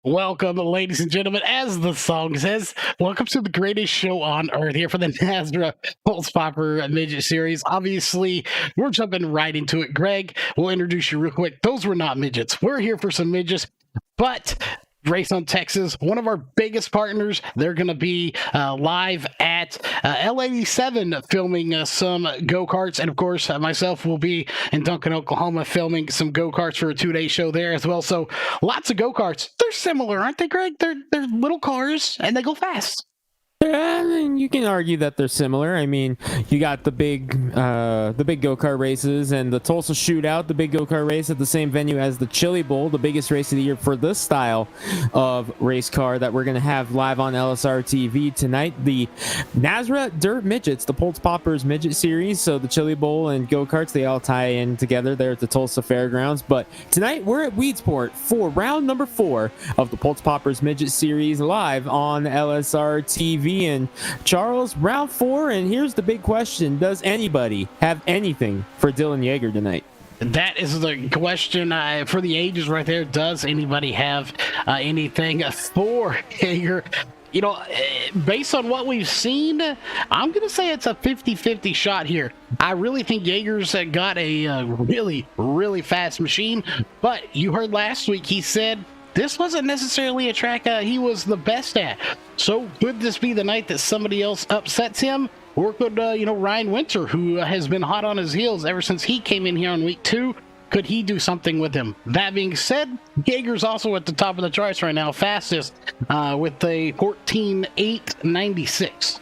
Welcome, ladies and gentlemen. As the song says, welcome to the greatest show on earth here for the NASRA Pulse Popper Midget Series. Obviously, we're jumping right into it. Greg, we'll introduce you real quick. Those were not midgets. We're here for some midgets, but Race on Texas, one of our biggest partners. They're going to be live at L87 filming some go-karts. And of course, myself will be in Duncan, Oklahoma filming some go-karts for a 2-day show there as well. So lots of go-karts. They're similar, aren't they, Greg? They're little cars and they go fast. You can argue that they're similar. I mean, you got the big go-kart races and the Tulsa Shootout, the big go-kart race at the same venue as the Chili Bowl, the biggest race of the year for this style of race car that we're going to have live on LSRTV tonight. The NASRA Dirt Midgets, the Pulse Poppers Midget Series. So the Chili Bowl and go-karts, they all tie in together there at the Tulsa Fairgrounds. But tonight we're at Weedsport for round number 4 of the Pulse Poppers Midget Series live on LSRTV. And Charles, round 4, and here's the big question: does anybody have anything for Dylan Yeager tonight? That is the question for the ages right there. Does anybody have anything for Yeager? You know, based on what we've seen, I'm going to say it's a 50-50 shot here. I really think Yeager's got a really, really fast machine, but you heard last week he said this wasn't necessarily a track he was the best at. So could this be the night that somebody else upsets him? Or could, Ryan Winter, who has been hot on his heels ever since he came in here on week 2, could he do something with him? That being said, Yeager's also at the top of the charts right now, fastest with a 14.896.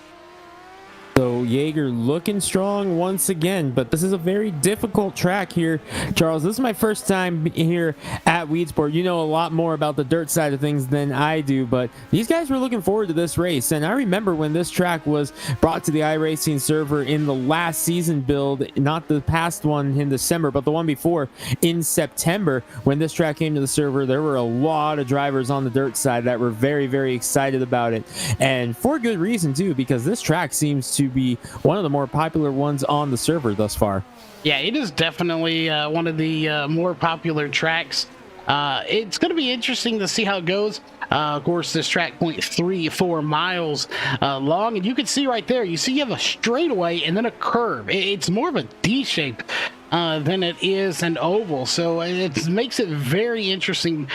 So Yeager looking strong once again, but this is a very difficult track here, Charles. This is my first time here at Weedsport. You know a lot more about the dirt side of things than I do, but these guys were looking forward to this race. And I remember when this track was brought to the iRacing server in the last season build, not the past one in December, but the one before in September. When this track came to the server, there were a lot of drivers on the dirt side that were very, very excited about it. And for good reason, too, because this track seems to be one of the more popular ones on the server thus far. Yeah, it is definitely one of the more popular tracks. It's going to be interesting to see how it goes. Of course, this track 0.34 miles long, and you can see right there, you see you have a straightaway and then a curve. It's more of a D shape than it is an oval, so it makes it very interesting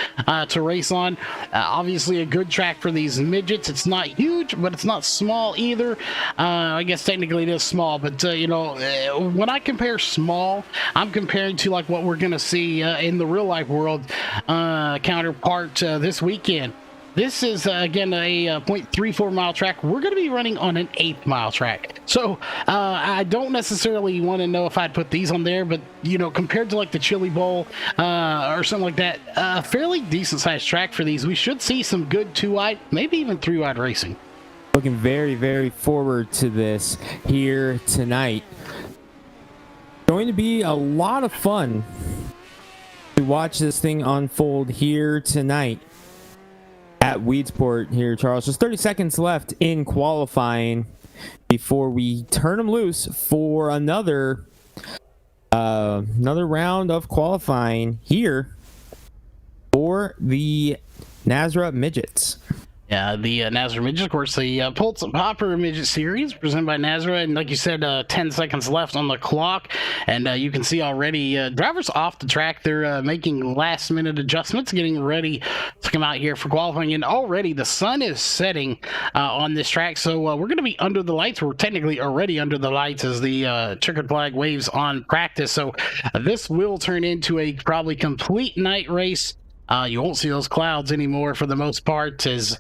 to race on. Obviously a good track for these midgets. It's not huge, but it's not small either. I guess technically it is small, but when I compare small, I'm comparing to like what we're gonna see in the real life world counterpart this weekend. This is, again, a 0.34 mile track. We're going to be running on an 8-mile track. So I don't necessarily want to know if I'd put these on there, but, compared to like the Chili Bowl or something like that, a fairly decent-sized track for these. We should see some good 2-wide, maybe even 3-wide racing. Looking very, very forward to this here tonight. Going to be a lot of fun to watch this thing unfold here tonight at Weedsport here, Charles. Just 30 seconds left in qualifying before we turn them loose for another round of qualifying here for the NASRA Midgets. Yeah, the NASRA Midget, of course, the Pulse Popper Midget Series presented by NASRA, and like you said, 10 seconds left on the clock, and you can see already drivers off the track. They're making last-minute adjustments, getting ready to come out here for qualifying, and already the sun is setting on this track, so we're going to be under the lights. We're technically already under the lights as the checkered flag waves on practice, so this will turn into a probably complete night race. You won't see those clouds anymore for the most part, as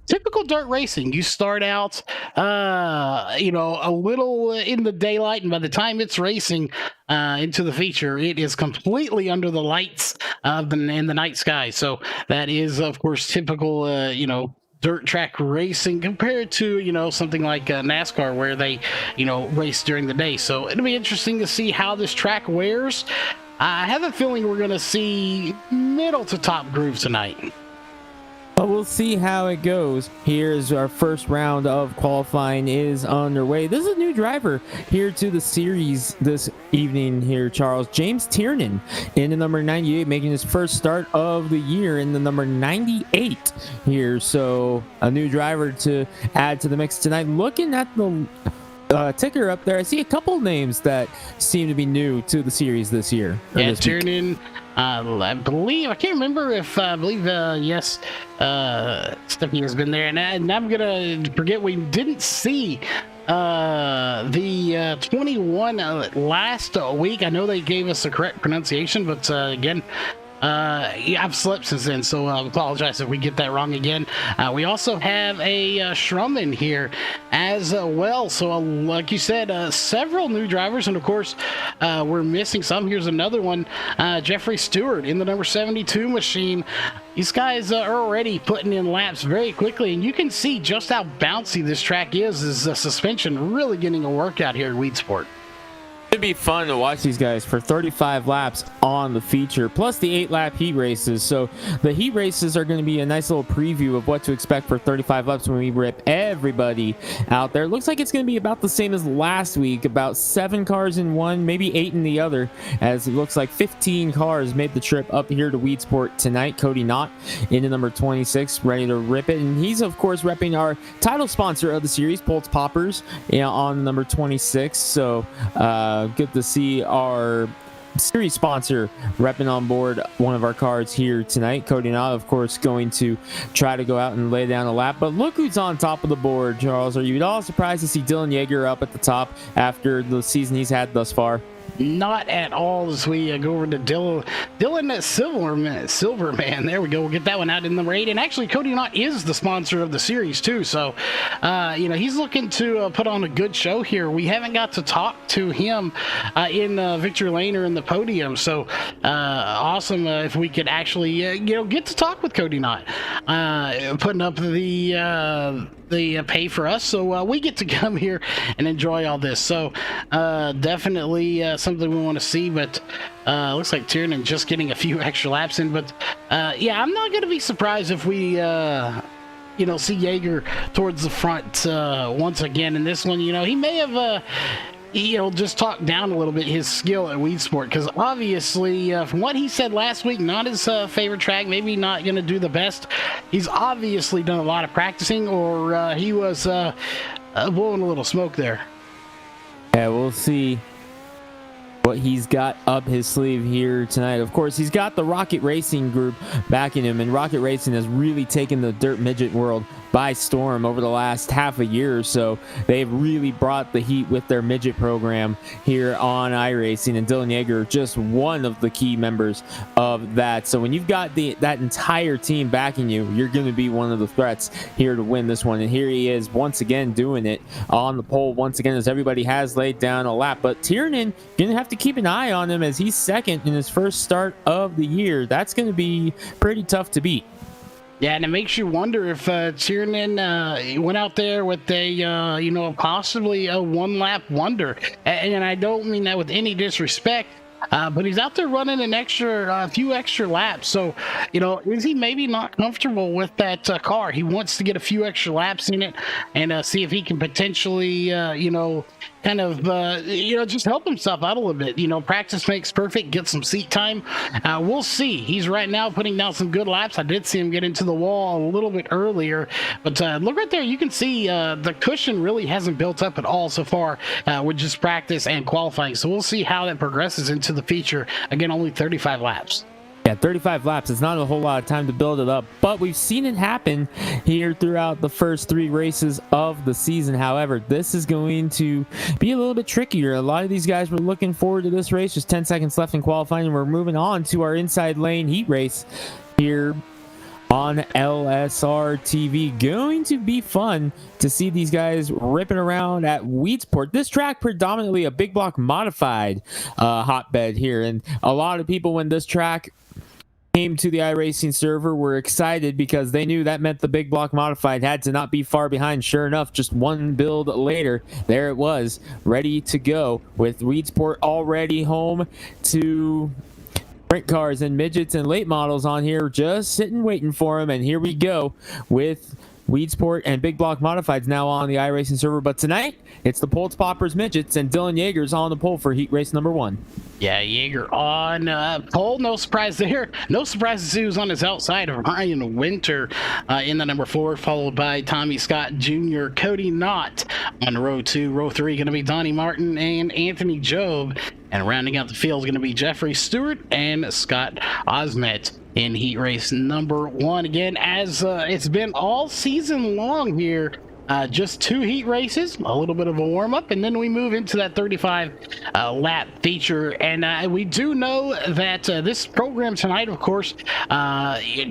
typical dirt racing. You start out, a little in the daylight, and by the time it's racing into the feature, it is completely under the lights in the night sky. So that is, of course, typical, dirt track racing compared to, something like NASCAR where they, race during the day. So it'll be interesting to see how this track wears. I have a feeling we're going to see middle to top groove tonight. but we'll see how it goes. Here's our first round of qualifying is underway. This is a new driver here to the series this evening here, Charles. James Tiernan in the number 98, making his first start of the year in the number 98 here. So a new driver to add to the mix tonight. Looking at the ticker up there, I see a couple names that seem to be new to the series this year. Yeah, Tiernan. I believe, I can't remember if yes, Stephanie has been there, and I'm gonna forget we didn't see the 21 last week. I know they gave us the correct pronunciation, but again, yeah, I've slept since then, so I apologize if we get that wrong again. We also have a Schrumman here as well. So like you said, several new drivers, and of course we're missing some. Here's another one, Jeffrey Stewart in the number 72 machine. These guys are already putting in laps very quickly, and you can see just how bouncy this track is the suspension really getting a workout here at Weedsport. It'd be fun to watch these guys for 35 laps on the feature, plus the 8-lap heat races. So the heat races are going to be a nice little preview of what to expect for 35 laps when we rip everybody out there. It looks like it's going to be about the same as last week, about 7 cars in one, maybe 8 in the other, as it looks like 15 cars made the trip up here to Weedsport tonight. Cody Knott in the number 26, ready to rip it. And he's, of course, repping our title sponsor of the series, Pulse Poppers, on number 26. So, good to see our series sponsor repping on board one of our cards here tonight. Cody Knott, of course, going to try to go out and lay down a lap. But look who's on top of the board, Charles. Are you at all surprised to see Dylan Yeager up at the top after the season he's had thus far? Not at all, as we go over to Dylan Silverman. There we go. We'll get that one out in number 8. And actually, Cody Knott is the sponsor of the series too. So, he's looking to put on a good show here. We haven't got to talk to him in Victory Lane or in the podium. So, awesome if we could actually, get to talk with Cody Knott, putting up the pay for us, so we get to come here and enjoy all this. So definitely something we want to see, but looks like Tiernan just getting a few extra laps in. But yeah, I'm not going to be surprised if we see Yeager towards the front once again in this one. He may have just talk down a little bit his skill at Weedsport, because obviously from what he said last week, not his favorite track, maybe not going to do the best. He's obviously done a lot of practicing, or he was blowing a little smoke there. Yeah, we'll see what he's got up his sleeve here tonight. Of course, he's got the Rocket Racing group backing him, and Rocket Racing has really taken the dirt midget world by storm over the last half a year or so. They've really brought the heat with their midget program here on iRacing, and Dylan Yeager just one of the key members of that. So when you've got that entire team backing you, you're going to be one of the threats here to win this one. And here he is once again doing it on the pole once again, as everybody has laid down a lap. But Tiernan going to have to keep an eye on him, as he's second in his first start of the year. That's going to be pretty tough to beat. Yeah, and it makes you wonder if Tiernan went out there with a, possibly a one-lap wonder. And I don't mean that with any disrespect, but he's out there running a few extra laps. So, is he maybe not comfortable with that car? He wants to get a few extra laps in it and see if he can potentially, just help himself out a little bit. Practice makes perfect. Get some seat time. We'll see. He's right now putting down some good laps. I did see him get into the wall a little bit earlier, but look right there. You can see the cushion really hasn't built up at all so far with just practice and qualifying. So we'll see how that progresses into the feature. Again, only 35 laps. Yeah, 35 laps. It's not a whole lot of time to build it up, but we've seen it happen here throughout the first 3 races of the season. However, this is going to be a little bit trickier. A lot of these guys were looking forward to this race. Just 10 seconds left in qualifying, and we're moving on to our inside lane heat race here on LSRTV. Going to be fun to see these guys ripping around at Weedsport. This track predominantly a big block modified hotbed here, and a lot of people, when this track came to the iRacing server, were excited because they knew that meant the big block modified had to not be far behind. Sure enough, just one build later, there it was, ready to go, with Weedsport already home to sprint cars and midgets and late models on here just sitting waiting for him. And here we go with Weedsport and Big Block Modifieds now on the iRacing server. But tonight, it's the Pulse Poppers Midgets and Dylan Yeager's on the pole for heat race number 1. Yeah, Yeager on pole. No surprise there. No surprise to see who's on his outside. Ryan Winter in the number 4, followed by Tommy Scott Jr., Cody Knott on row 2. Row 3 going to be Donnie Martin and Anthony Job. And rounding out the field is going to be Jeffrey Stewart and Scott Osmet in heat race number 1. Again, as it's been all season long here, just 2 heat races, a little bit of a warm-up, and then we move into that 35 lap feature. And we do know that this program tonight, of course,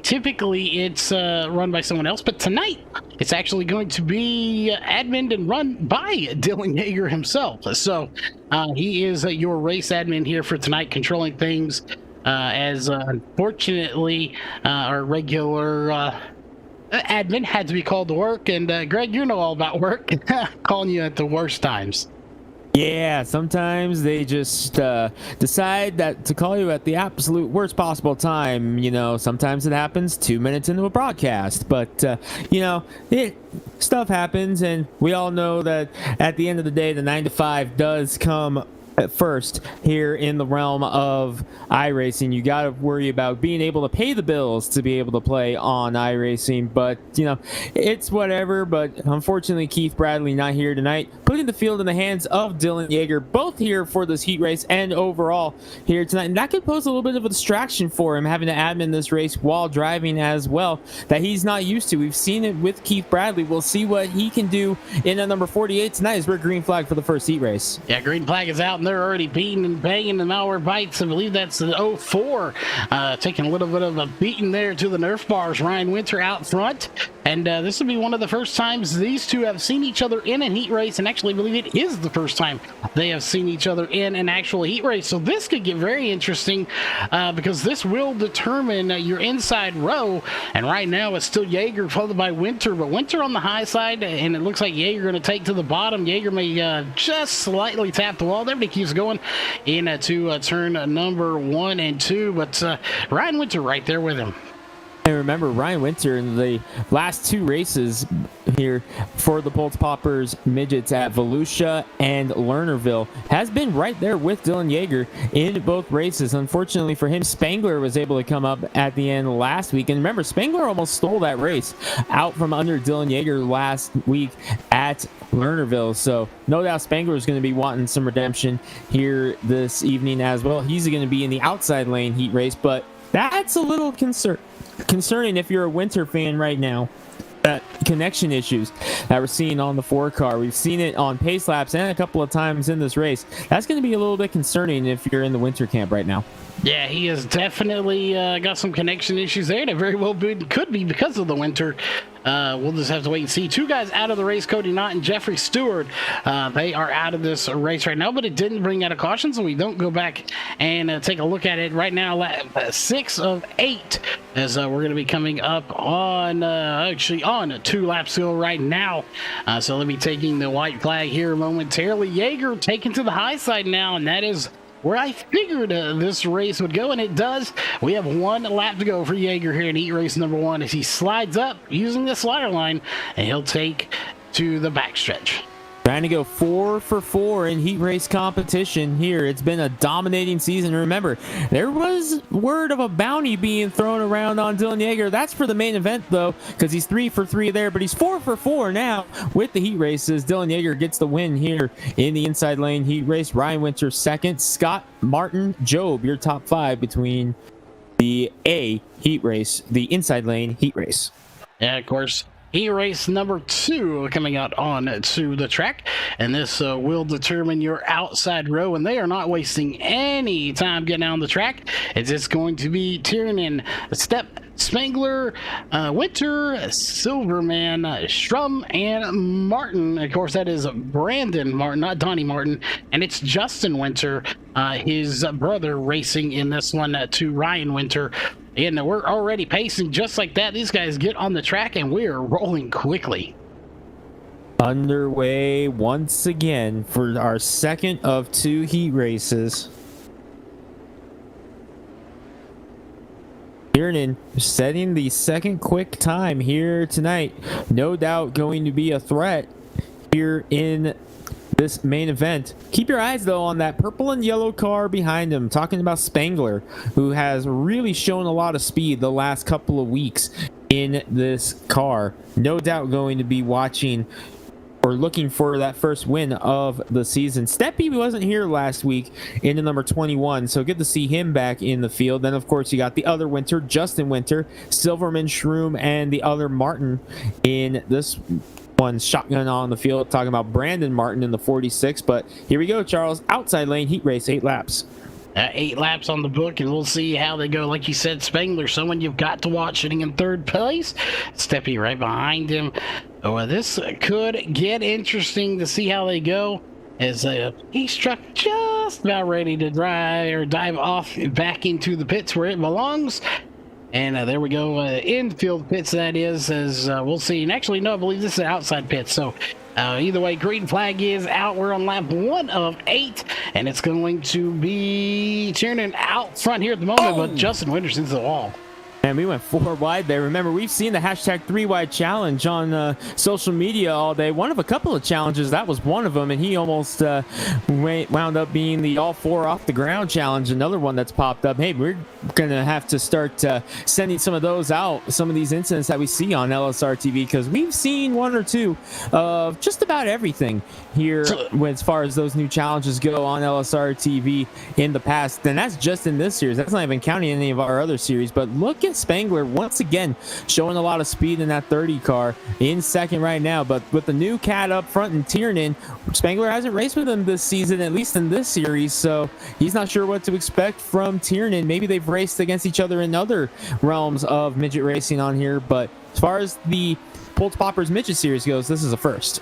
typically it's run by someone else, but tonight it's actually going to be admin and run by Dylan Yeager himself. So he is your race admin here for tonight, controlling things as unfortunately our regular admin had to be called to work. And Greg, you know all about work. Calling you at the worst times. Yeah, sometimes they just decide that to call you at the absolute worst possible time. You know, sometimes it happens 2 minutes into a broadcast, but you know, stuff happens, and we all know that at the end of the day, the 9 to 5 does come at first here in the realm of iRacing. You got to worry about being able to pay the bills to be able to play on iRacing, but you know, it's whatever. But unfortunately, Keith Bradley not here tonight, putting the field in the hands of Dylan Yeager, both here for this heat race and overall here tonight. And that could pose a little bit of a distraction for him, having to admin this race while driving as well, that he's not used to. We've seen it with Keith Bradley. We'll see what he can do in a number 48 tonight as we're green flag for the first heat race. Yeah, green flag is out, and they're already beating and banging the Malware Bites. I believe that's the 04, taking a little bit of a beating there to the Nerf bars. Ryan Winter out front, and this will be one of the first times these two have seen each other in a heat race, and actually I believe it is the first time they have seen each other in an actual heat race. So this could get very interesting because this will determine your inside row, and right now it's still Yeager followed by Winter, but Winter on the high side, and it looks like Yeager going to take to the bottom. Yeager may just slightly tap the wall. Everybody keeps going into turn number 1 and 2, but Ryan Winter right there with him. And remember, Ryan Winter in the last 2 races here for the Pulse Poppers Midgets at Volusia and Lernerville has been right there with Dylan Yeager in both races. Unfortunately for him, Spangler was able to come up at the end last week. And remember, Spangler almost stole that race out from under Dylan Yeager last week at Lernerville. So no doubt Spangler is going to be wanting some redemption here this evening as well. He's going to be in the outside lane heat race, but that's a little concerning if you're a Winter fan right now. That connection issues that we're seeing on the 4 car, we've seen it on pace laps and a couple of times in this race. That's going to be a little bit concerning if you're in the Winter camp right now. Yeah, he has definitely got some connection issues there, and it very well could be because of the Winter. We'll just have to wait and see. 2 guys out of the race, Cody Knott and Jeffrey Stewart. They are out of this race right now, but it didn't bring out a caution, so we don't go back and take a look at it right now. 6 of 8, as we're going to be coming up on actually on 2 laps ago right now. So let me taking the white flag here momentarily. Yeager taken to the high side now, and that is where I figured this race would go, and it does. We have 1 lap to go for Yeager here in heat race number 1 as he slides up using the slider line, and he'll take to the backstretch. Trying to go 4 for 4 in heat race competition here. It's been a dominating season. Remember, there was word of a bounty being thrown around on Dylan Yeager. That's for the main event, though, because he's 3 for 3 there, but he's 4 for 4 now with the heat races. Dylan Yeager gets the win here in the inside lane heat race. Ryan Winter second. Scott, Martin, Job, your top 5 between the A heat race, the inside lane heat race. Yeah, of course. Heat race number 2 coming out on to the track, and this will determine your outside row, and they are not wasting any time getting on the track. It's just going to be Tiernan, Step, Spangler, Winter, Silverman, Strum, and Martin. Of course, that is Brandon Martin, not Donnie Martin, and it's Justin Winter, his brother, racing in this one to Ryan Winter. And we're already pacing just like that. These guys get on the track, and we are rolling quickly. Underway once again for our second of 2 heat races. Tiernan setting the second quick time here tonight. No doubt going to be a threat here in this main event. Keep your eyes though on that purple and yellow car behind him, talking about Spangler, who has really shown a lot of speed the last couple of weeks in this car. No doubt going to be watching or looking for that first win of the season. Steppy wasn't here last week in the number 21, so good to see him back in the field. Then of course you got the other Winter, Justin Winter, Silverman, Shroom, and the other Martin in this one shotgun on the field, talking about Brandon Martin in the 46. But here we go, Charles. Outside lane heat race, 8 laps. 8 laps on the book, and we'll see how they go. Like you said, Spangler, someone you've got to watch, sitting in 3rd place. Steppy right behind him. Oh, this could get interesting to see how they go, as he's truck just about ready to dive off back into the pits where it belongs. And there we go, infield pits, that is, as we'll see. And actually, no, I believe this is an outside pit. So either way, green flag is out. We're on lap 1 of 8, and it's going to be Tiernan out front here at the moment, but Justin Winters into the wall. And we went 4 wide there. Remember, we've seen the hashtag 3 wide challenge on social media all day. One of a couple of challenges, that was one of them, and he almost wound up being the all 4 off the ground challenge. Another one that's popped up. Hey, we're going to have to start sending some of those out, some of these incidents that we see on LSRTV, because we've seen 1 or 2 of just about everything here as far as those new challenges go on LSRTV in the past. And that's just in this series. That's not even counting any of our other series. But look at Spangler once again showing a lot of speed in that 30 car, in second right now. But with the new cat up front and Tiernan, Spangler hasn't raced with him this season, at least in this series, so he's not sure what to expect from Tiernan. Maybe they've raced against each other in other realms of midget racing on here, but as far as the Pulse Poppers midget series goes, this is a first.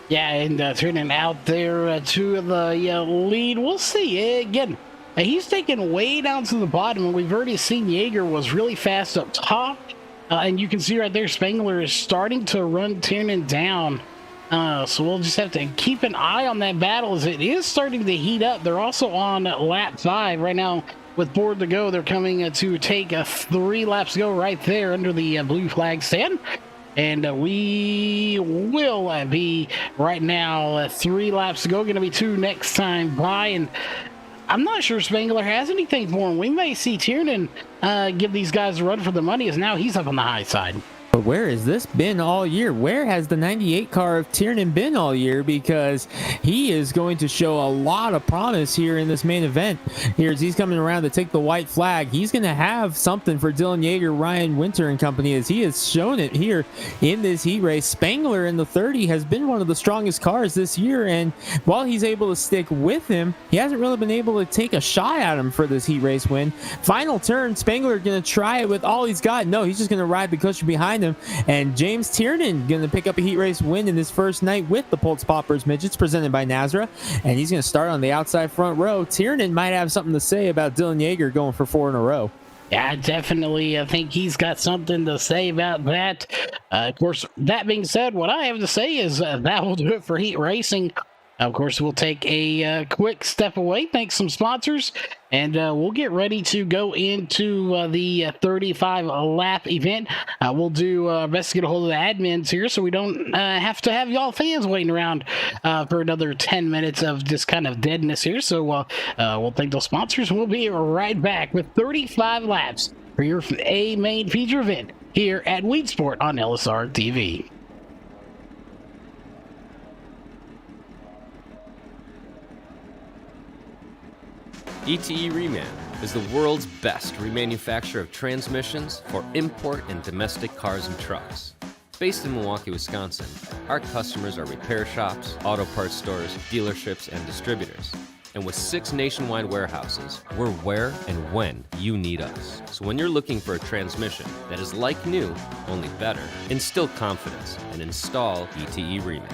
Yeah, and Tiernan out there to the lead. We'll see. Again, he's taken way down to the bottom, and we've already seen Jaeger was really fast up top. And you can see right there, Spangler is starting to run Tiernan down. So we'll just have to keep an eye on that battle as it is starting to heat up. They're also on lap 5 right now with 4 to go. They're coming to take 3 laps to go right there under the blue flag stand. And we will be right now 3 laps to go. Going to be 2 next time by. And I'm not sure Spangler has anything for him. We may see Tiernan give these guys a run for the money, as now he's up on the high side. But where has this been all year? Where has the 98 car of Tiernan been all year? Because he is going to show a lot of promise here in this main event. Here as he's coming around to take the white flag. He's going to have something for Dylan Yeager, Ryan Winter and company, as he has shown it here in this heat race. Spangler in the 30 has been one of the strongest cars this year, and while he's able to stick with him, he hasn't really been able to take a shot at him for this heat race win. Final turn, Spangler going to try it with all he's got. No, he's just going to ride the cushion behind him. And James Tiernan going to pick up a heat race win in his first night with the Pulse Poppers Midgets, presented by NASRA. And he's going to start on the outside front row. Tiernan might have something to say about Dylan Yeager going for 4 in a row. Yeah, definitely. I think he's got something to say about that. Of course, that being said, what I have to say is that will do it for heat racing. Of course, we'll take a quick step away, thank some sponsors, and we'll get ready to go into the 35 lap event. We'll do our best to get a hold of the admins here so we don't have to have y'all fans waiting around for another 10 minutes of just kind of deadness here. So we'll thank those sponsors. We'll be right back with 35 laps for your main feature event here at Weedsport on LSRTV. ETE Reman is the world's best remanufacturer of transmissions for import and domestic cars and trucks. Based in Milwaukee, Wisconsin, our customers are repair shops, auto parts stores, dealerships, and distributors. And with 6 nationwide warehouses, we're where and when you need us. So when you're looking for a transmission that is like new, only better, instill confidence and install ETE Reman.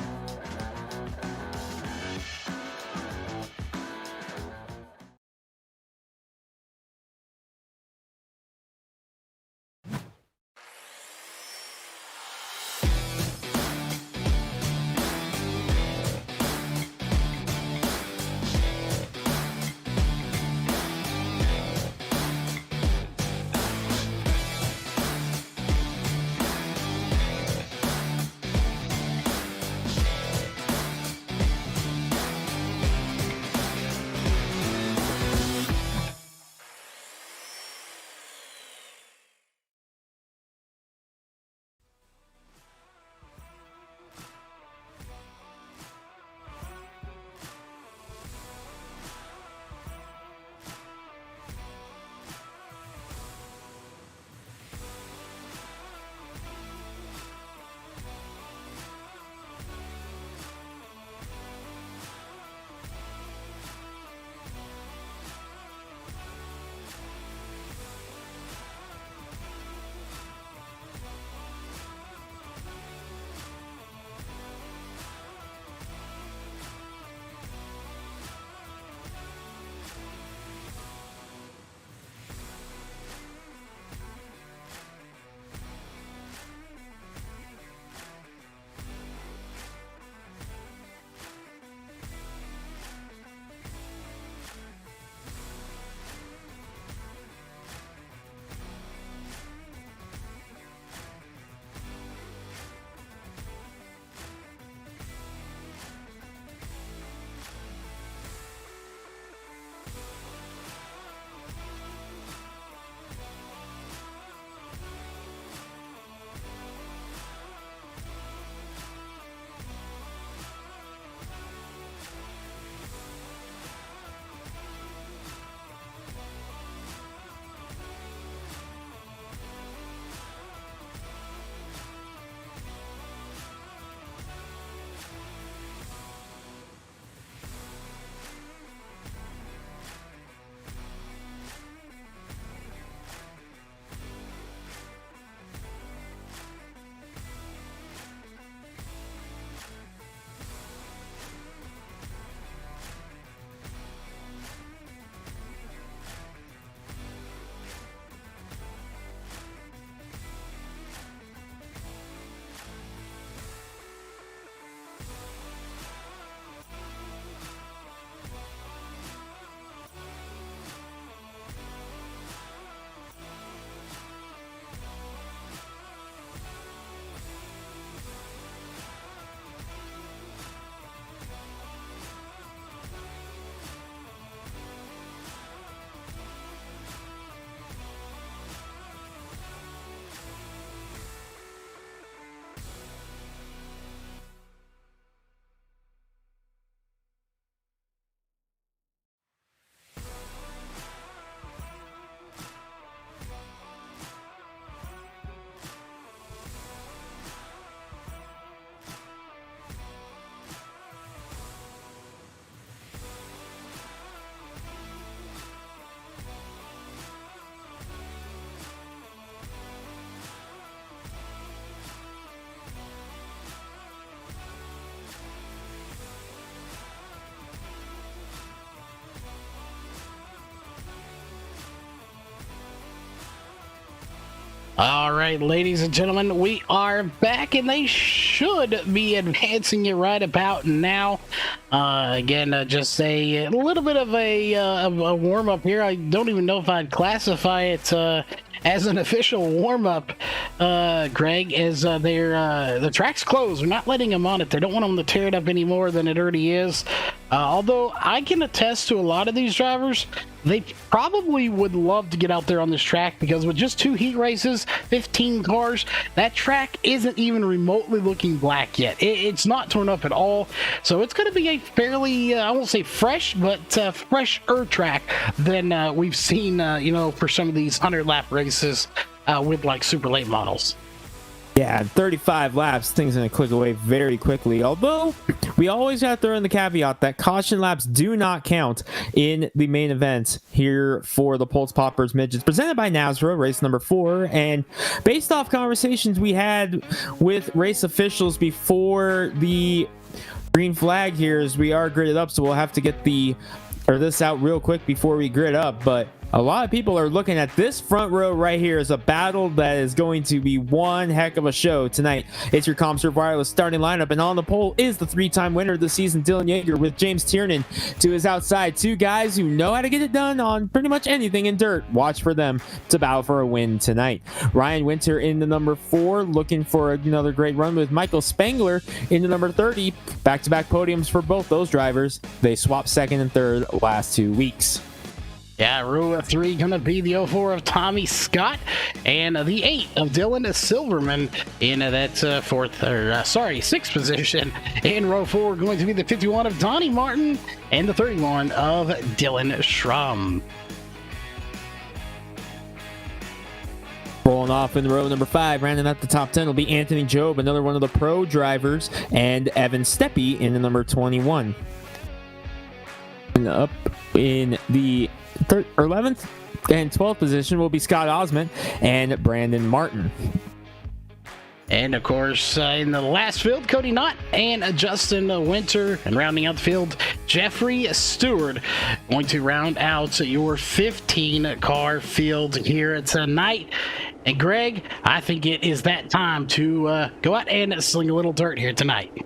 All right, ladies and gentlemen, we are back, and they should be advancing it right about now. Again, just a little bit of a warm-up here. I don't even know if I'd classify it as an official warm-up, Greg, as the track's closed. They're not letting them on it. They don't want them to tear it up any more than it already is. Although I can attest to a lot of these drivers, they probably would love to get out there on this track, because with just 2 heat races, 15 cars, that track isn't even remotely looking black yet. It's not torn up at all. So it's going to be a fairly, I won't say fresh, but fresher track than we've seen, for some of these 100-lap races with like super late models. Yeah, 35 laps, things going to click away very quickly. Although, we always have to throw in the caveat that caution laps do not count in the main event here for the Pulse Poppers Midgets, presented by NASRA, race number 4. And based off conversations we had with race officials before the green flag here, as we are gridded up, so we'll have to get this out real quick before we grid up. But a lot of people are looking at this front row right here as a battle that is going to be one heck of a show tonight. It's your ComServe Wireless starting lineup, and on the pole is the 3-time winner of the season, Dylan Yeager, with James Tiernan to his outside. 2 guys who know how to get it done on pretty much anything in dirt. Watch for them to battle for a win tonight. Ryan Winter in the number 4, looking for another great run with Michael Spangler in the number 30. Back-to-back podiums for both those drivers. They swapped second and third last 2 weeks. Yeah, row 3 going to be the 04 of Tommy Scott, and the 8 of Dylan Silverman in that 6th position. In row 4, going to be the 51 of Donnie Martin and the 31 of Dylan Schrum. Rolling off in row number 5, rounding out the top 10 will be Anthony Job, another one of the pro drivers, and Evan Steppe in the number 21. And up in the 11th and 12th position will be Scott Osment and Brandon Martin. And of course, in the last field, Cody Knott and Justin Winter. And rounding out the field, Jeffrey Stewart, going to round out your 15-car field here tonight. And Greg, I think it is that time to go out and sling a little dirt here tonight.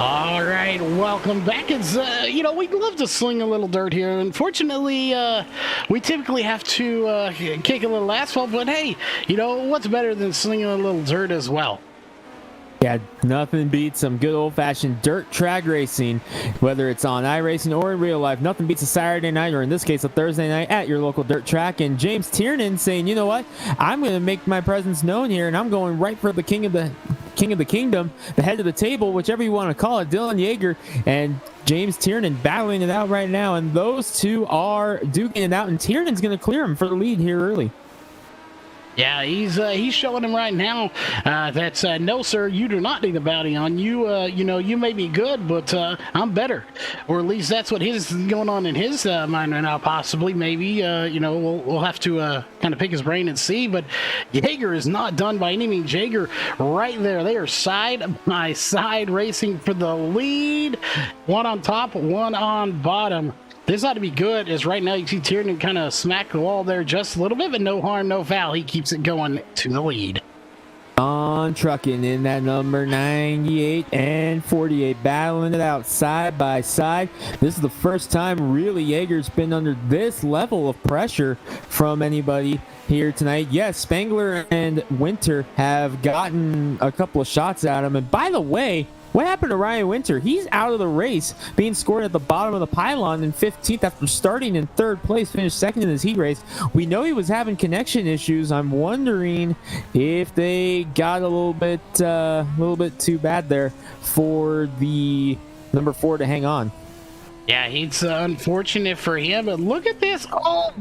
All right, welcome back. It's, we'd love to sling a little dirt here. Unfortunately, we typically have to kick a little asphalt, but hey, what's better than slinging a little dirt as well? Yeah, nothing beats some good old-fashioned dirt track racing, whether it's on iRacing or in real life. Nothing beats a Saturday night, or in this case, a Thursday night at your local dirt track. And James Tiernan saying, you know what, I'm going to make my presence known here, and I'm going right for the king of the kingdom, the head of the table, whichever you want to call it, Dylan Yeager and James Tiernan battling it out right now. And those two are duking it out, and Tiernan's going to clear him for the lead here early. Yeah, he's showing him right now that's no, sir, you do not need a bounty on you. You may be good, but I'm better, or at least that's what is going on in his mind right now. Possibly, maybe, we'll have to kind of pick his brain and see. But Yeager is not done by any means. Yeager right there. They are side by side racing for the lead. One on top, one on bottom. This ought to be good, as right now you see Tiernan kind of smack the wall there just a little bit, but no harm, no foul. He keeps it going to the lead. On trucking in that number 98 and 48, battling it out side by side. This is the first time really Yeager's been under this level of pressure from anybody here tonight. Yes, Spangler and Winter have gotten a couple of shots at him. And by the way, what happened to Ryan Winter? He's out of the race, being scored at the bottom of the pylon in 15th after starting in 3rd place, finished 2nd in his heat race. We know he was having connection issues. I'm wondering if they got a little bit too bad there for the number 4 to hang on. Yeah, it's unfortunate for him, but look at this. Oh,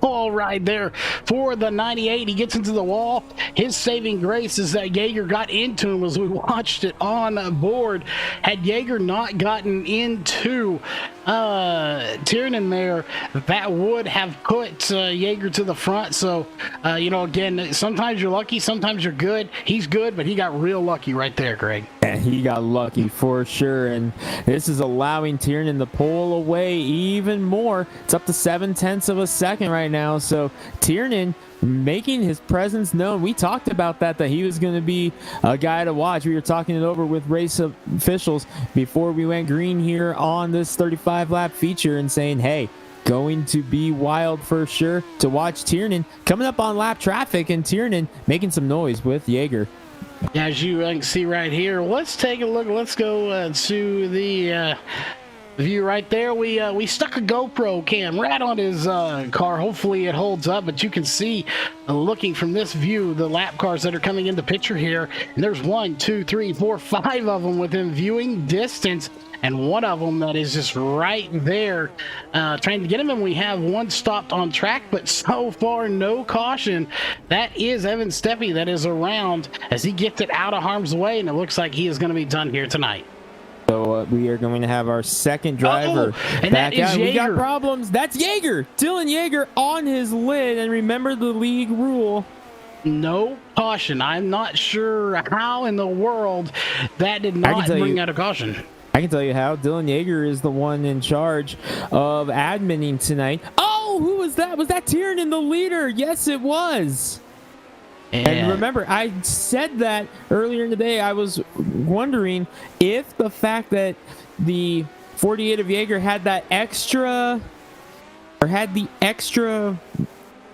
ball right there for the 98. He gets into the wall. His saving grace is that Jaeger got into him as we watched it on board. Had Jaeger not gotten into Tiernan there, that would have put Jaeger to the front. So, again, sometimes you're lucky, sometimes you're good. He's good, but he got real lucky right there, Greg. Yeah, he got lucky for sure, and this is allowing Tiernan to pull away even more. It's up to 7/10 of a second right now, so Tiernan making his presence known. We talked about that he was going to be a guy to watch. We were talking it over with race officials before we went green here on this 35-lap feature and saying, hey, going to be wild for sure to watch Tiernan coming up on lap traffic, and Tiernan making some noise with Jaeger. As you can see right here, let's take a look. Let's go to the view right there. We stuck a GoPro cam right on his car. Hopefully it holds up, but you can see looking from this view the lap cars that are coming into picture here, and there's 1, 2, 3, 4, 5 of them within viewing distance, and one of them that is just right there trying to get him, and we have one stopped on track, but so far no caution. That is Evan Steppe that is around as he gets it out of harm's way, and it looks like he is going to be done here tonight. So we are going to have our second driver back out. We got problems. That's Jaeger. Dylan Jaeger on his lid. And remember the league rule. No caution. I'm not sure how in the world that did not bring out a caution. I can tell you how. Dylan Jaeger is the one in charge of adminning tonight. Oh, who was that? Was that Tiernan, the leader? Yes, it was. And remember, I said that earlier in the day. I was wondering if the fact that the 48 of Jaeger had that extra, or had the extra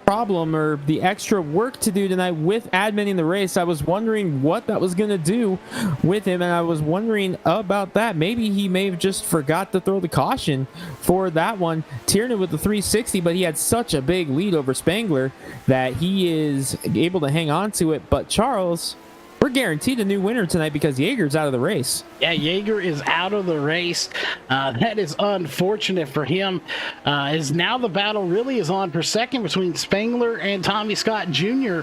problem or the extra work to do tonight with adminning the race, I was wondering what that was going to do with him, and I was wondering about that. Maybe he may have just forgot to throw the caution for that one. Tiernan with the 360, but he had such a big lead over Spangler that he is able to hang on to it. But Charles, we're guaranteed a new winner tonight because Jaeger's out of the race. Yeah, Jaeger is out of the race. That is unfortunate for him. As now the battle really is on for second between Spangler and Tommy Scott Jr.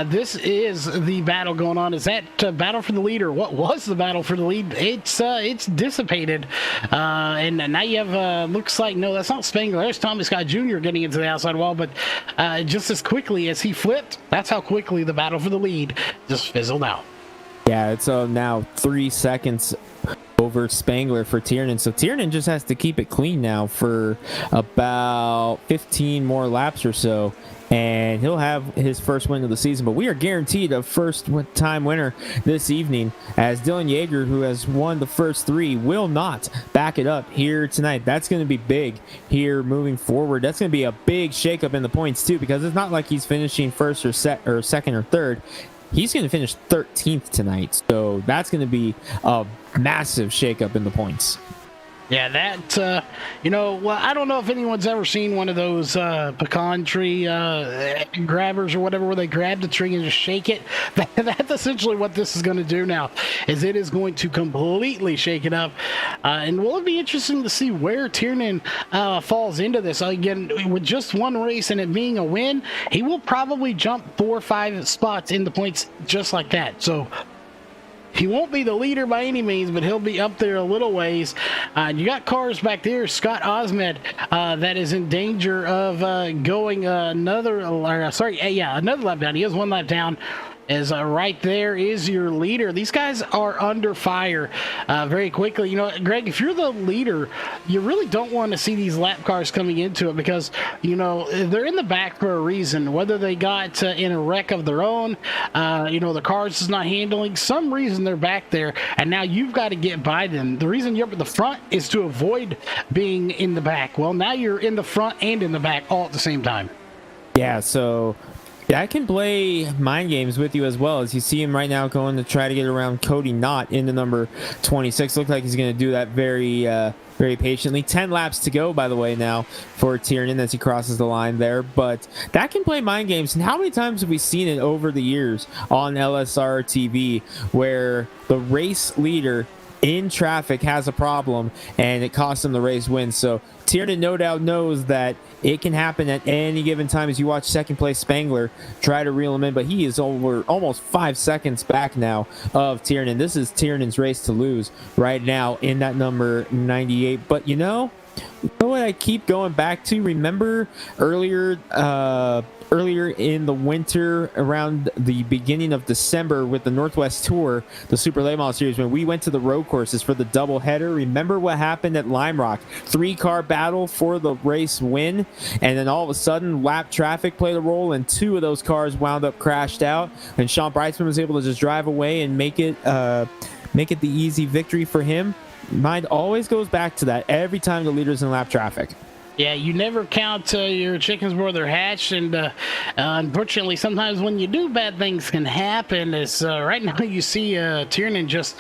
This is the battle going on. Is that battle for the lead, or what was the battle for the lead? It's dissipated. And now you have, looks like, no, that's not Spangler. There's Tommy Scott Jr. getting into the outside wall, but just as quickly as he flipped, that's how quickly the battle for the lead just fizzled out. Yeah, it's now 3 seconds over Spangler for Tiernan. So Tiernan just has to keep it clean now for about 15 more laps or so, and he'll have his first win of the season. But we are guaranteed a first-time winner this evening, as Dylan Jaeger, who has won the first 3, will not back it up here tonight. That's going to be big here moving forward. That's going to be a big shakeup in the points too, because it's not like he's finishing first or second or third. He's going to finish 13th tonight, so that's going to be a massive shakeup in the points. Yeah, that, well, I don't know if anyone's ever seen one of those pecan tree grabbers or whatever, where they grab the tree and just shake it. That's essentially what this is going to do now, is it is going to completely shake it up. And will it be interesting to see where Tiernan falls into this? Again, with just one race and it being a win, he will probably jump 4 or 5 spots in the points just like that. So he won't be the leader by any means, but he'll be up there a little ways. You got cars back there. Scott Osmed, that is in danger of going another lap down. He has 1 lap down. As right there is your leader. These guys are under fire very quickly. Greg, if you're the leader, you really don't want to see these lap cars coming into it, because they're in the back for a reason. Whether they got in a wreck of their own, the cars is not handling, some reason they're back there, and now you've got to get by them. The reason you're up at the front is to avoid being in the back. Well, now you're in the front and in the back all at the same time. Yeah, so I can play mind games with you as well, as you see him right now going to try to get around Cody Knott into number 26. Looks like he's going to do that very patiently. 10 laps to go, by the way, now for Tiernan as he crosses the line there. But that can play mind games. And how many times have we seen it over the years on LSRTV, where the race leader in traffic has a problem, and it costs him the race win. So Tiernan no doubt knows that it can happen at any given time. As you watch second place Spangler try to reel him in, but he is over almost 5 seconds back now of Tiernan. This is Tiernan's race to lose right now in that number 98. But you know what I keep going back to? Remember earlier in the winter, around the beginning of December, with the Northwest Tour, the Super Late Model Series, when we went to the road courses for the doubleheader? Remember what happened at Lime Rock? 3-car battle for the race win, and then all of a sudden lap traffic played a role, and 2 of those cars wound up crashed out, and Sean Brightsman was able to just drive away and make it the easy victory for him. Mind always goes back to that every time the leader's in lap traffic. Yeah, you never count your chickens before they're hatched, and unfortunately, sometimes when you do, bad things can happen. As right now, you see Tiernan just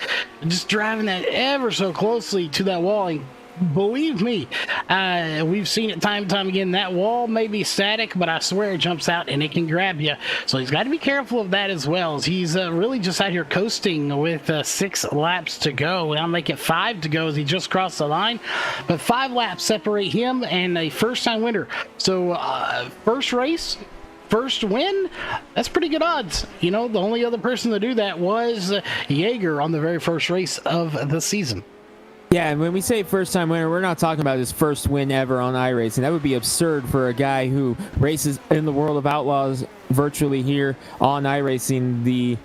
driving that ever so closely to that wall. And believe me, we've seen it time and time again. That wall may be static, but I swear it jumps out and it can grab you. So he's got to be careful of that as well. As he's really just out here coasting with 6 laps to go. I'll make it 5 to go as he just crossed the line. But 5 laps separate him and a first-time winner. So first race, first win, that's pretty good odds. You know, the only other person to do that was Jaeger on the very first race of the season. Yeah, and when we say first-time winner, we're not talking about his first win ever on iRacing. That would be absurd for a guy who races in the World of Outlaws virtually here on iRacing, the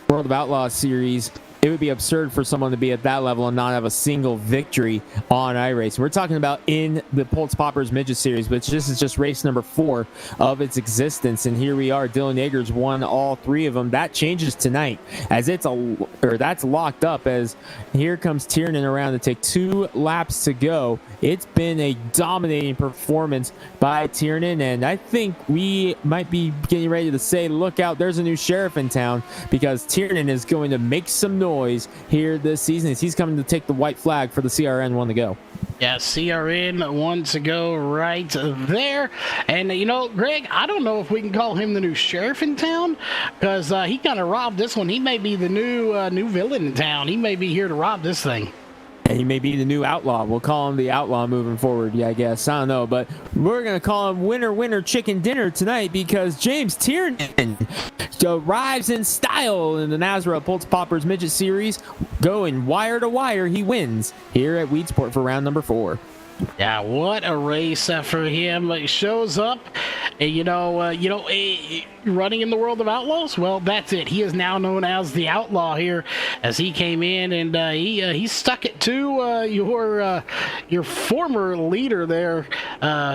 World of Outlaws series. It would be absurd for someone to be at that level and not have a single victory on iRacing. We're talking about in the Pulse Poppers Midget Series, which this is just race number 4 of its existence. And here we are. Dylan Yeager's won all 3 of them. That changes tonight, as that's locked up, as here comes Tiernan around to take 2 laps to go. It's been a dominating performance by Tiernan, and I think we might be getting ready to say, look out, there's a new sheriff in town, because Tiernan is going to make some noise here this season as he's coming to take the white flag for the CRN 1 to go. Yeah, CRN 1 to go right there. And, you know, Greg, I don't know if we can call him the new sheriff in town, because he kind of robbed this one. He may be the new villain in town. He may be here to rob this thing. He may be the new outlaw. We'll call him the outlaw moving forward. Yeah, I guess. I don't know. But we're going to call him Winner, Winner, Chicken Dinner tonight, because James Tiernan arrives in style in the NASRA Pulse Poppers Midget Series. Going wire to wire, he wins here at Weedsport for round number 4. Yeah, what a race for him. He shows up, and running in the World of Outlaws. Well, that's it. He is now known as the Outlaw here, as he came in and he stuck it to your former leader there.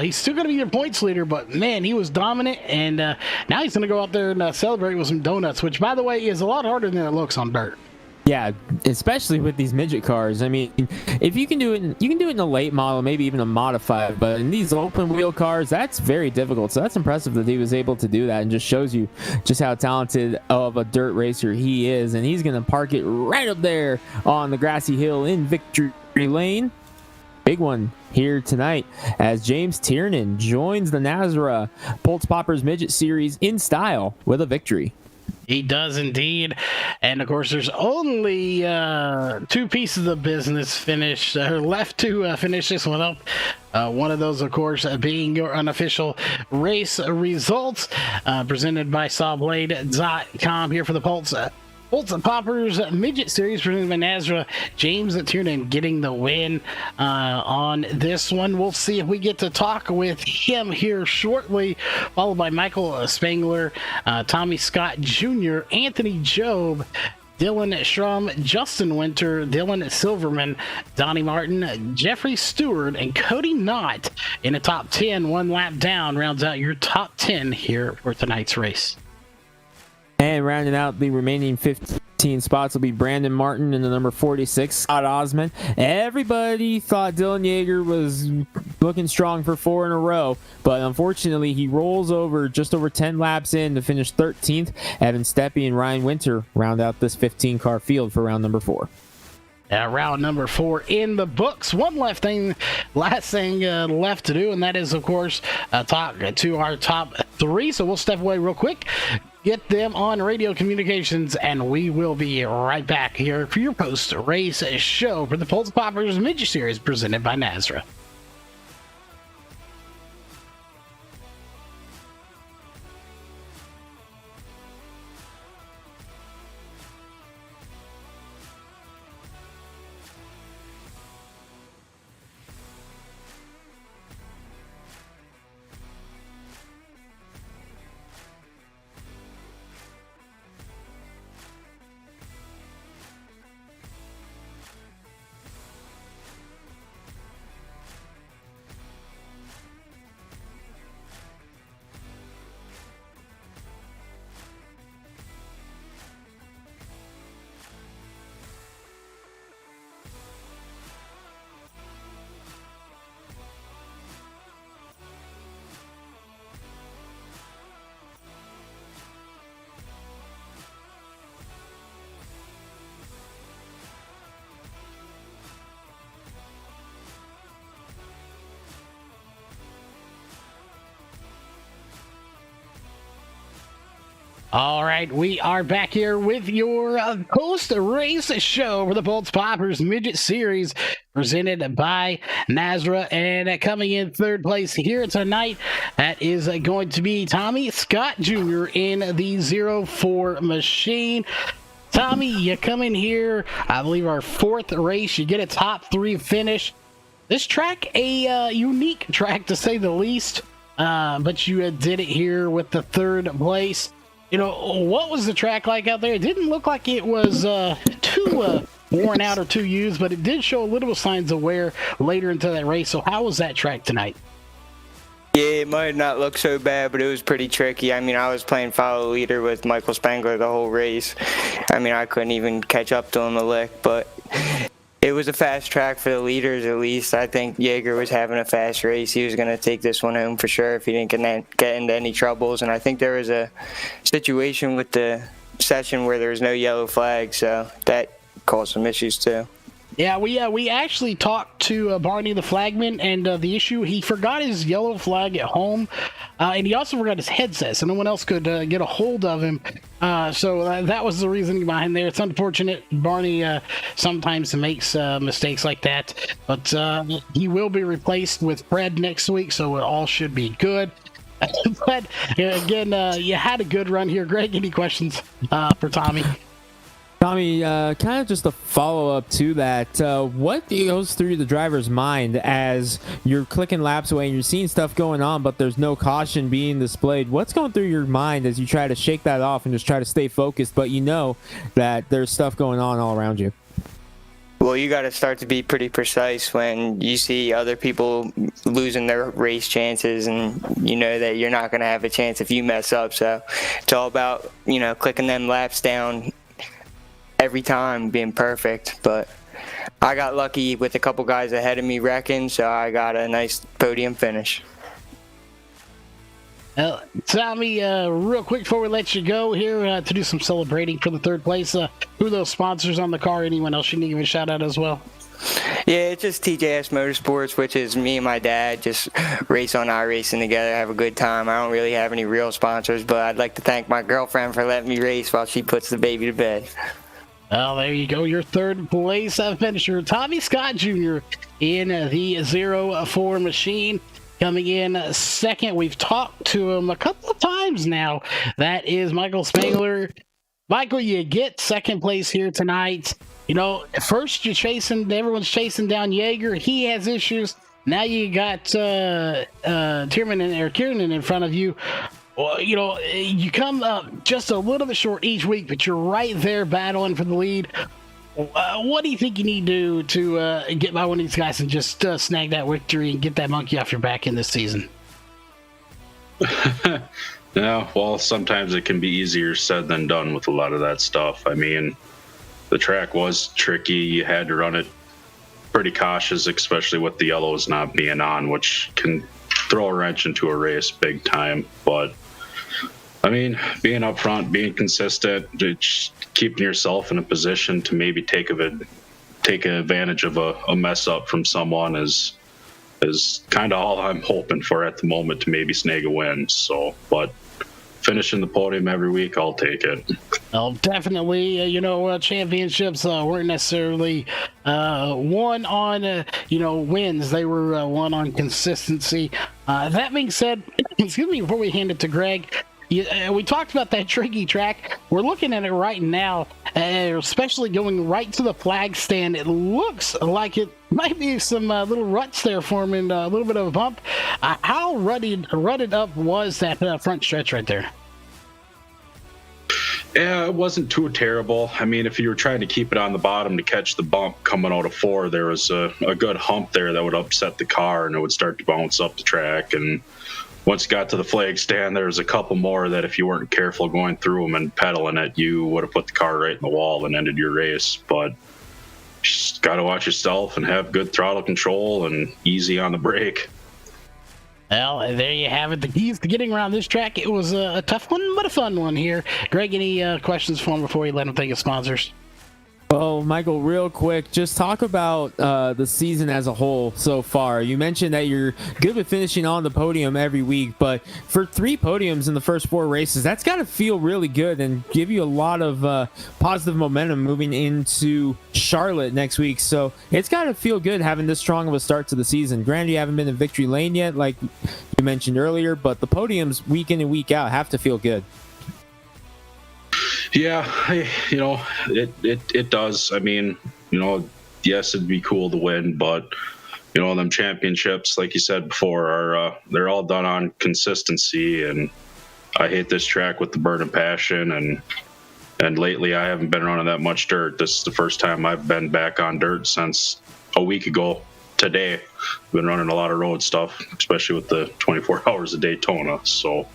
He's still going to be your points leader, but man, he was dominant, and now he's going to go out there and celebrate with some donuts, which, by the way, is a lot harder than it looks on dirt. Yeah, especially with these midget cars. I mean, if you can do it, you can do it in a late model, maybe even a modified. But in these open wheel cars, that's very difficult. So that's impressive that he was able to do that, and just shows you just how talented of a dirt racer he is. And he's going to park it right up there on the grassy hill in Victory Lane. Big one here tonight as James Tiernan joins the NASRA Pulse Poppers Midget Series in style with a victory. He does indeed. And of course, there's only 2 pieces of business left to finish this one up. One of those, of course, being your unofficial race results, presented by Sawblade.com here for the Pulse Poppers Midget Series, presented by NASRA. James Tiernan getting the win on this one. We'll see if we get to talk with him here shortly, followed by Michael Spangler, Tommy Scott Jr., Anthony Job, Dylan Schrum, Justin Winter, Dylan Silverman, Donnie Martin, Jeffrey Stewart, and Cody Knott in the top 10. 1 lap down rounds out your top 10 here for tonight's race. And rounding out the remaining 15 spots will be Brandon Martin in the number 46, Scott Osmond. Everybody thought Dylan Yeager was looking strong for 4 in a row, but unfortunately he rolls over just over 10 laps in to finish 13th. Evan Steppe and Ryan Winter round out this 15-car field for round number 4. Round number 4 in the books. One last thing left to do, and that is, of course, talk to our top 3. So we'll step away real quick. get them on radio communications, and we will be right back here for your post-race show for the Pulse Poppers Midget Series presented by NASRA. All right, we are back here with your post-race show for the Pulse Poppers Midget Series presented by NASRA. And coming in third place here tonight, that is going to be Tommy Scott Jr. in the 04 machine. Tommy, you come in here, I believe our fourth race, you get a top 3 finish. This track, a unique track to say the least, but you did it here with the third place. You know, what was the track like out there? It didn't look like it was too worn out or too used, but it did show a little signs of wear later into that race. So how was that track tonight? Yeah, it might not look so bad, but it was pretty tricky. I mean, I was playing follow leader with Michael Spangler the whole race. I mean, I couldn't even catch up to him a lick, but it was a fast track for the leaders, at least. I think Jaeger was having a fast race. He was going to take this one home for sure if he didn't get into any troubles. And I think there was a situation with the session where there was no yellow flag, so that caused some issues too. Yeah, we actually talked to Barney the flagman, and the issue, he forgot his yellow flag at home, and he also forgot his headset, so no one else could get a hold of him. So that was the reasoning behind there. It's unfortunate. Barney sometimes makes mistakes like that, but he will be replaced with Fred next week, so it all should be good. But again, you had a good run here. Greg, any questions for Tommy? Tommy, kind of just a follow-up to that. What goes through the driver's mind as you're clicking laps away and you're seeing stuff going on, but there's no caution being displayed? What's going through your mind as you try to shake that off and just try to stay focused, but you know that there's stuff going on all around you? Well, you got to start to be pretty precise when you see other people losing their race chances, and you know that you're not going to have a chance if you mess up. So it's all about, you know, clicking them laps down every time, being perfect. But I got lucky with a couple guys ahead of me wrecking, so I got a nice podium finish. Tommy, real quick before we let you go here to do some celebrating for the third place, who are those sponsors on the car? Anyone else you need to give a shout out as well? Yeah, it's just TJS Motorsports, which is me and my dad just race on iRacing together, have a good time. I don't really have any real sponsors, but I'd like to thank my girlfriend for letting me race while she puts the baby to bed. Well, there you go. Your third place finisher, Tommy Scott Jr. in the 04 machine. Coming in second, we've talked to him a couple of times now. That is Michael Spangler. Michael, you get second place here tonight. You know, first everyone's chasing down Jaeger. He has issues. Now you got Kiernan in front of you. Well, you know, you come up just a little bit short each week, but you're right there battling for the lead. What do you think you need to do to get by one of these guys and just snag that victory and get that monkey off your back in this season? Yeah, well, sometimes it can be easier said than done with a lot of that stuff. I mean, the track was tricky. You had to run it pretty cautious, especially with the yellows not being on, which can throw a wrench into a race big time. But I mean, being up front, being consistent, just keeping yourself in a position to maybe take advantage of a mess up from someone is kind of all I'm hoping for at the moment, to maybe snag a win. So, but finishing the podium every week, I'll take it. Well, definitely, championships weren't necessarily won on, wins. They were won on consistency. That being said, excuse me, before we hand it to Greg, we talked about that tricky track. We're looking at it right now, especially going right to the flag stand. It looks like it might be some little ruts there forming, a little bit of a bump. How rutted up was that front stretch right there? Yeah, it wasn't too terrible. I mean, if you were trying to keep it on the bottom to catch the bump coming out of 4, there was a good hump there that would upset the car and it would start to bounce up the track. And once you got to the flag stand, there was a couple more that if you weren't careful going through them and pedaling it, you would have put the car right in the wall and ended your race. But just got to watch yourself and have good throttle control and easy on the brake. Well, there you have it. The keys to getting around this track. It was a tough one, but a fun one here. Greg, any questions for him before we let him thank his sponsors? Well, Michael, real quick, just talk about the season as a whole so far. You mentioned that you're good with finishing on the podium every week, but for 3 podiums in the first 4 races, that's got to feel really good and give you a lot of positive momentum moving into Charlotte next week. So it's got to feel good having this strong of a start to the season. Granted, you haven't been in victory lane yet, like you mentioned earlier, but the podiums week in and week out have to feel good. Yeah, it does. I mean, yes, it'd be cool to win, but them championships, like you said before, are they're all done on consistency. And I hate this track with the burning passion. And lately, I haven't been running that much dirt. This is the first time I've been back on dirt since a week ago today. I've been running a lot of road stuff, especially with the 24 hours of Daytona. So.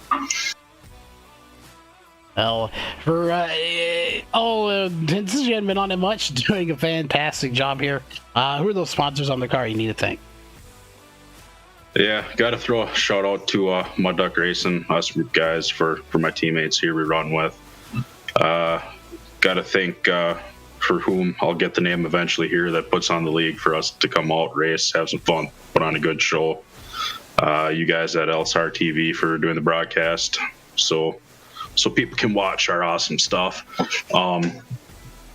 Well, since you haven't been on it much, doing a fantastic job here. Who are those sponsors on the car you need to thank? Yeah, got to throw a shout out to Mud Duck Racing, us group guys for my teammates here we run with. Got to thank for whom I'll get the name eventually here that puts on the league for us to come out, race, have some fun, put on a good show. You guys at LSRTV for doing the broadcast. So people can watch our awesome stuff. I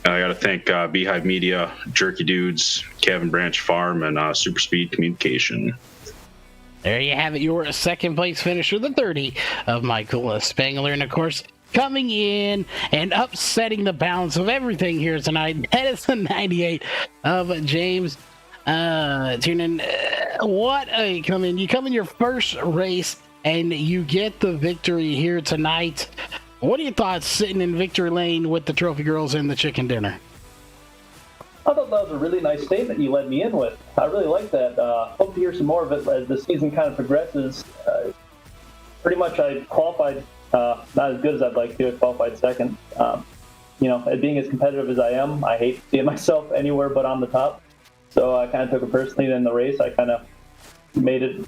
got to thank Beehive Media, Jerky Dudes, Kevin Branch Farm, and Super Speed Communication. There you have it, your second place finisher, the 30 of Michael Spangler. And of course, coming in and upsetting the balance of everything here tonight, that is the 98 of James Tunin. You come in your first race and you get the victory here tonight. What are your thoughts sitting in victory lane with the trophy girls and the chicken dinner? I thought that was a really nice statement you led me in with. I really like that. Hope to hear some more of it as the season kind of progresses. Pretty much I qualified not as good as I'd like to. I qualified second. Being as competitive as I am, I hate seeing myself anywhere but on the top. So I kind of took it personally in the race. I kind of made it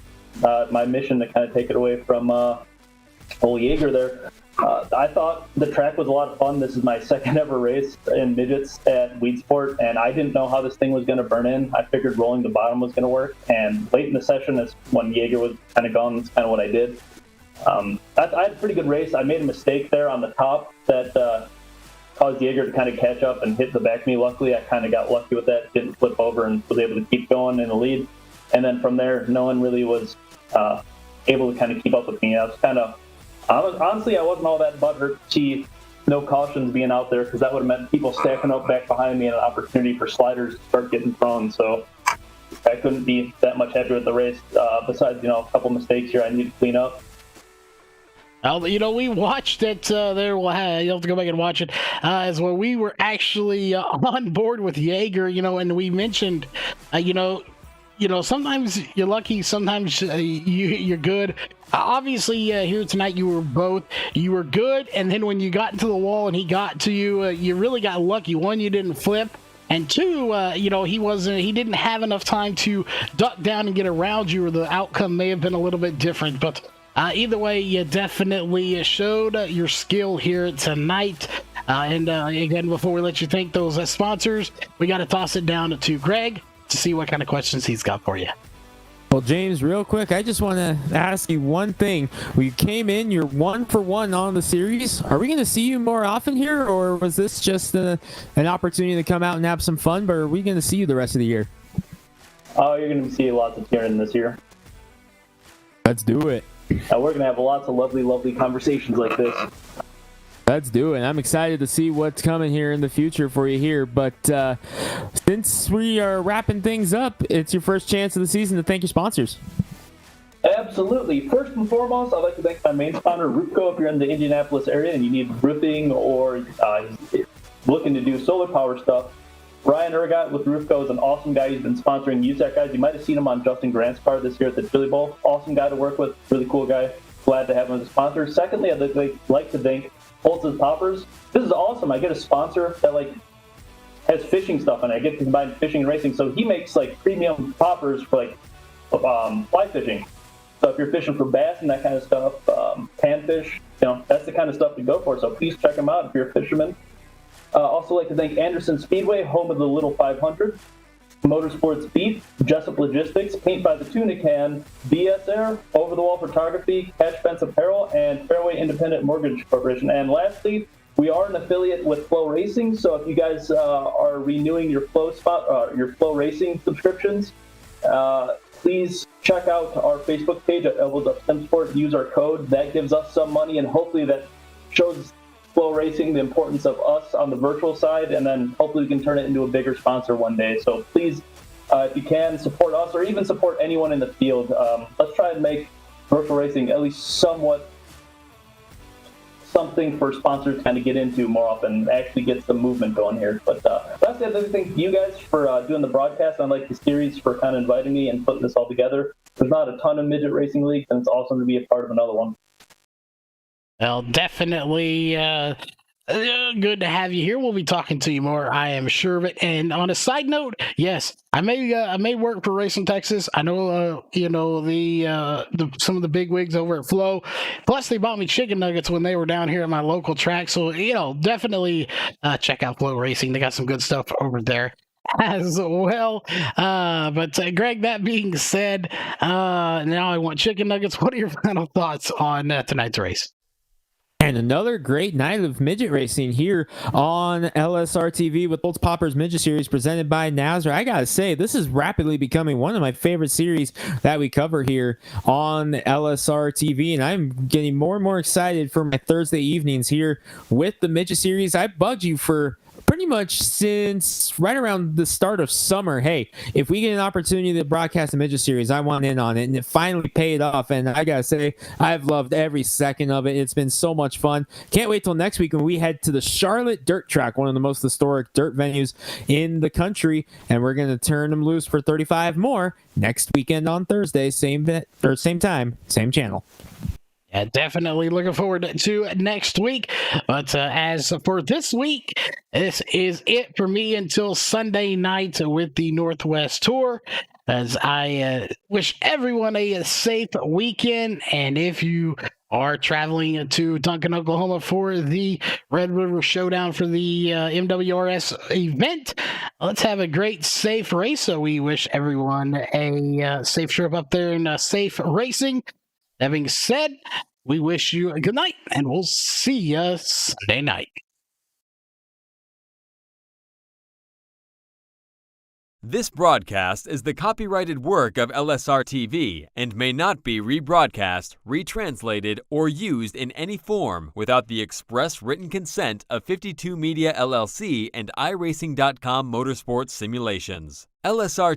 my mission to kind of take it away from old Jaeger there. I thought the track was a lot of fun. This is my second ever race in midgets at Weedsport, and I didn't know how this thing was going to burn in. I figured rolling the bottom was going to work, and late in the session is when Jaeger was kind of gone. That's kind of what I did. I had a pretty good race. I made a mistake there on the top that caused Jaeger to kind of catch up and hit the back of me. Luckily, I kind of got lucky with that, didn't flip over, and was able to keep going in the lead. And then from there, no one really was able to kind of keep up with me. I was kind of honestly, I wasn't all that butthurt to see no cautions being out there, because that would have meant people stacking up back behind me and an opportunity for sliders to start getting thrown. So I couldn't be that much happy with the race. Besides, a couple mistakes here I need to clean up. We watched it there. You'll have to go back and watch it. As well, we were actually on board with Jaeger, and we mentioned, sometimes you're lucky, sometimes you're good. Obviously, here tonight, you were good, and then when you got into the wall and he got to you, you really got lucky. One, you didn't flip, and two, he didn't have enough time to duck down and get around you, or the outcome may have been a little bit different. But either way, you definitely showed your skill here tonight. Again, before we let you thank those sponsors, we got to toss it down to Greg to see what kind of questions he's got for you. Well, James, real quick, I just want to ask you one thing. We came in, you're 1-for-1 on the series. Are we going to see you more often here, or was this just an opportunity to come out and have some fun, but are we going to see you the rest of the year? Oh, you're going to see lots of Kieran this year. Let's do it. We're going to have lots of lovely, lovely conversations like this. Let's do it. I'm excited to see what's coming here in the future for you here. But since we are wrapping things up, it's your first chance of the season to thank your sponsors. Absolutely. First and foremost, I'd like to thank my main sponsor, Roofco. If you're in the Indianapolis area and you need roofing or looking to do solar power stuff, Ryan Ergot with Roofco is an awesome guy. He's been sponsoring USAC guys. You might have seen him on Justin Grant's car this year at the Chili Bowl. Awesome guy to work with. Really cool guy. Glad to have him as a sponsor. Secondly, I'd like to thank Holtz's Poppers. This is awesome. I get a sponsor that has fishing stuff, and I get to combine fishing and racing. So he makes premium poppers for fly fishing. So if you're fishing for bass and that kind of stuff, panfish, that's the kind of stuff to go for. So please check them out if you're a fisherman. Also like to thank Anderson Speedway, home of the Little 500, Motorsports Beat, Jessup Logistics, Paint by the Tuna Can, BS Air, Over the Wall Photography, Catch Fence Apparel, and Fairway Independent Mortgage Corporation. And lastly, we are an affiliate with Flow Racing, so if you guys are renewing your Flow Racing subscriptions, please check out our Facebook page at Elbows Up SimSport. Use our code. That gives us some money, and hopefully that shows Flow Racing the importance of us on the virtual side, and then hopefully we can turn it into a bigger sponsor one day. So please, if you can, support us or even support anyone in the field. Let's try and make virtual racing at least somewhat something for sponsors to kind of get into more often, actually get some movement going here. But that's the other thing. Thank you guys for doing the broadcast. I like the series for kind of inviting me and putting this all together. There's not a ton of midget racing leagues, and it's awesome to be a part of another one. Well, definitely good to have you here. We'll be talking to you more, I am sure of it. And on a side note, yes, I may work for Racing Texas. I know the some of the big wigs over at Flow. Plus, they bought me chicken nuggets when they were down here at my local track. So definitely check out Flow Racing. They got some good stuff over there as well. But Greg, that being said, now I want chicken nuggets. What are your final thoughts on tonight's race? And another great night of midget racing here on LSRTV with Holtz Poppers Midget Series presented by NASRA. I gotta say, this is rapidly becoming one of my favorite series that we cover here on LSRTV, and I'm getting more and more excited for my Thursday evenings here with the Midget Series. I bugged you for pretty much since right around the start of summer. Hey, if we get an opportunity to broadcast a midget series, I want in on it, and it finally paid off. And I gotta say, I've loved every second of it. It's been so much fun. Can't wait till next week when we head to the Charlotte Dirt Track, one of the most historic dirt venues in the country, and we're gonna turn them loose for 35 more next weekend on Thursday, same time, same channel. Yeah, definitely looking forward to next week. But as for this week, this is it for me until Sunday night with the Northwest Tour. As I wish everyone a safe weekend. And if you are traveling to Duncan, Oklahoma for the Red River Showdown for the MWRS event, let's have a great, safe race. So we wish everyone a safe trip up there and safe racing. That being said, we wish you a good night, and we'll see you Sunday night. This broadcast is the copyrighted work of LSRTV and may not be rebroadcast, retranslated, or used in any form without the express written consent of 52 Media LLC and iRacing.com Motorsports Simulations. LSRTV